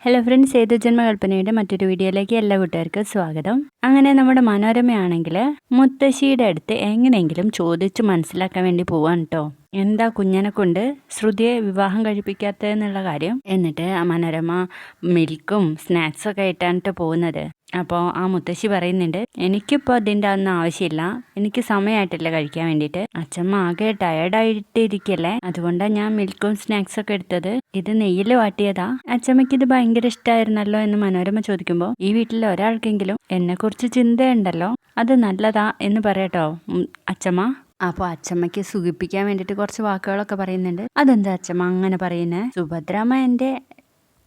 Hello friends, ഏതുജന്മകൽപ്പനയുടെ മറ്റൊരു വീഡിയോയിലേക്ക് എല്ലാ കൂട്ടുകാർക്കും സ്വാഗതം. അങ്ങനെ നമ്മുടെ മനോരമയാണെങ്കിൽ മുത്തശ്ശിയുടെ അടുത്ത് എങ്ങനെയെങ്കിലും ചോദിച്ച് മനസ്സിലാക്കാൻ വേണ്ടി പോവാണ് കേട്ടോ. എന്താ കുഞ്ഞനെ കൊണ്ട് ശ്രുതിയെ വിവാഹം കഴിപ്പിക്കാത്തതെന്നുള്ള കാര്യം. എന്നിട്ട് ആ മനോരമ മിൽക്കും സ്നാക്സൊക്കെ ആയിട്ടാണ് പോകുന്നത്. അപ്പോൾ ആ മുത്തശ്ശി പറയുന്നുണ്ട്, എനിക്കിപ്പോൾ അതിൻ്റെ ഒന്നും ആവശ്യമില്ല, എനിക്ക് സമയമായിട്ടില്ല കഴിക്കാൻ വേണ്ടിയിട്ട്. അച്ഛമ്മ ആകെ ടയേർഡായിട്ടിരിക്കല്ലേ, അതുകൊണ്ടാണ് ഞാൻ മിൽക്കും സ്നാക്സൊക്കെ എടുത്തത്. ഇത് നെയ്യിൽ വാട്ടിയതാ. അച്ഛമ്മയ്ക്ക് ഇത് ഭയങ്കര ഇഷ്ടമായിരുന്നല്ലോ എന്ന് മനോരമ ചോദിക്കുമ്പോൾ, ഈ വീട്ടിൽ ഒരാൾക്കെങ്കിലും എന്നെക്കുറിച്ച് ചിന്തയുണ്ടല്ലോ, അത് നല്ലതാ എന്ന് പറയട്ടോ അച്ഛമ്മ. അപ്പോൾ അച്ഛമ്മയ്ക്ക് സുഖിപ്പിക്കാൻ വേണ്ടിയിട്ട് കുറച്ച് വാക്കുകളൊക്കെ പറയുന്നുണ്ട്. അതെന്താ അച്ഛമ്മ അങ്ങനെ പറയുന്നത്? സുഭദ്രാമ്മ എൻ്റെ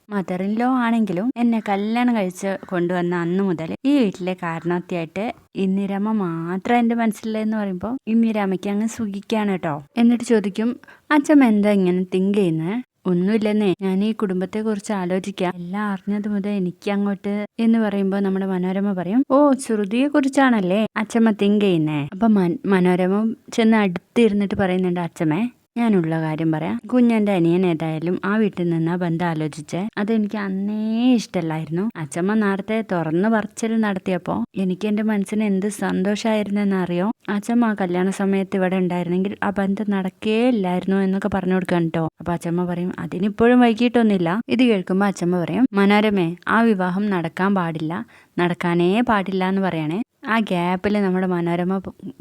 മദർ ഇൻ ലോ ആണെങ്കിലും എന്നെ കല്യാണം കഴിച്ച് കൊണ്ടുവന്ന അന്ന് മുതൽ ഈ വീട്ടിലെ കാരണവത്തിയായിട്ട് ഇന്ദിരാമ്മ മാത്രം എൻ്റെ മനസ്സിലെന്ന് പറയുമ്പോൾ ഇന്ദിരാമ്മയ്ക്ക് അങ്ങ് സുഖിക്കാണ് കേട്ടോ. എന്നിട്ട് ചോദിക്കും, അച്ഛമ്മ എന്താ ഇങ്ങനെ തിങ്ക് ചെയ്യുന്നത്? ഒന്നുമില്ലെന്നേ, ഞാൻ ഈ കുടുംബത്തെ കുറിച്ച് ആലോചിക്കാം, എല്ലാം അറിഞ്ഞത് മുതൽ എനിക്ക് അങ്ങോട്ട് എന്ന് പറയുമ്പോൾ നമ്മുടെ മനോരമ പറയും, ഓ ശ്രുതിയെ കുറിച്ചാണല്ലേ അച്ഛമ്മ തിങ്ക് ചെയ്യുന്നേ. അപ്പൊ മനോരമ ചെന്ന് അടുത്തിരുന്നിട്ട് പറയുന്നുണ്ട്, അച്ഛമ്മേ ഞാനുള്ള കാര്യം പറയാം. കുഞ്ഞന്റെ അനിയൻ ഏതായാലും ആ വീട്ടിൽ നിന്ന് ബന്ധം ആലോചിച്ച് അതെനിക്ക് അന്നേ ഇഷ്ടമല്ലായിരുന്നു. അച്ഛമ്മ നേരത്തെ തുറന്നു പറച്ചിൽ നടത്തിയപ്പോ എനിക്ക് എന്റെ മനസ്സിന് എന്ത് സന്തോഷമായിരുന്നെന്ന് അറിയോ? അച്ഛമ്മ ആ കല്യാണ സമയത്ത് ഇവിടെ ഉണ്ടായിരുന്നെങ്കിൽ ആ ബന്ധം നടക്കേ ഇല്ലായിരുന്നു എന്നൊക്കെ പറഞ്ഞു കൊടുക്കാൻ കേട്ടോ. അപ്പൊ അച്ഛമ്മ പറയും, അതിനിപ്പോഴും വൈകിട്ടൊന്നുമില്ല. ഇത് കേൾക്കുമ്പോ അച്ഛമ്മ പറയും, മനോരമേ ആ വിവാഹം നടക്കാൻ പാടില്ല, നടക്കാനേ പാടില്ല എന്ന് പറയണേ. ആ ഗ്യാപ്പിൽ നമ്മുടെ മനോരമ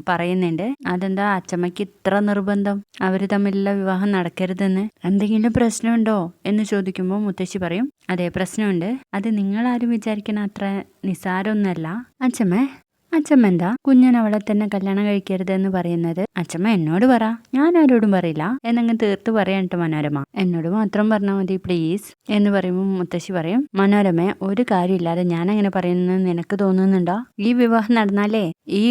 പറയുന്നുണ്ട്, അതെന്താ അച്ഛമ്മയ്ക്ക് ഇത്ര നിർബന്ധം അവര് തമ്മിലുള്ള വിവാഹം നടക്കരുതെന്ന്? എന്തെങ്കിലും പ്രശ്നമുണ്ടോ എന്ന് ചോദിക്കുമ്പോൾ മുത്തശ്ശി പറയും, അതെ പ്രശ്നമുണ്ട്, അത് നിങ്ങളാരും വിചാരിക്കണ അത്ര നിസാരമൊന്നുമല്ല. അച്ഛമ്മ എന്താ കുഞ്ഞൻ അവളെ തന്നെ കല്യാണം കഴിക്കരുതെന്ന് പറയുന്നത്? അച്ഛമ്മ എന്നോട് പറ, ഞാൻ ആരോടും പറയില്ല എന്നങ്ങ് തീർത്ത് പറയാനിട്ട് മനോരമ. എന്നോട് മാത്രം പറഞ്ഞാൽ മതി പ്ലീസ് എന്ന് പറയുമ്പോൾ മുത്തശ്ശി പറയും, മനോരമ ഒരു കാര്യമില്ലാതെ ഞാൻ അങ്ങനെ പറയുന്നത് നിനക്ക് തോന്നുന്നുണ്ടോ? ഈ വിവാഹം നടന്നാലേ ഈ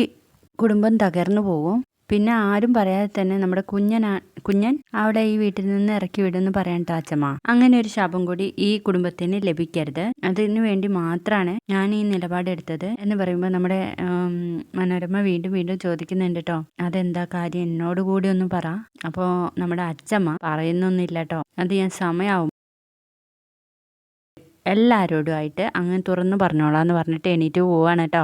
കുടുംബം തകർന്നു പോകും. പിന്നെ ആരും പറയാതെ തന്നെ നമ്മുടെ കുഞ്ഞൻ അവിടെ ഈ വീട്ടിൽ നിന്ന് ഇറക്കി വിടുമെന്ന് പറയണ്ട അച്ഛമ്മ. അങ്ങനെ ഒരു ശാപം കൂടി ഈ കുടുംബത്തിന് ലഭിക്കരുത്, അതിനു വേണ്ടി മാത്രമാണ് ഞാൻ ഈ നിലപാടെടുത്തത് എന്ന് പറയുമ്പോൾ നമ്മുടെ മനോരമ വീണ്ടും ചോദിക്കുന്നുണ്ട് കേട്ടോ, അതെന്താ കാര്യം എന്നോട് കൂടി ഒന്ന് പറ. അപ്പോൾ നമ്മുടെ അച്ഛമ്മ പറയുന്നൊന്നുമില്ല കേട്ടോ, അത് ഞാൻ സമയമാവും എല്ലാവരോടുമായിട്ട് അങ്ങനെ തുറന്നു പറഞ്ഞോളാന്ന് പറഞ്ഞിട്ട് എണീറ്റ് പോവാണ് കേട്ടോ.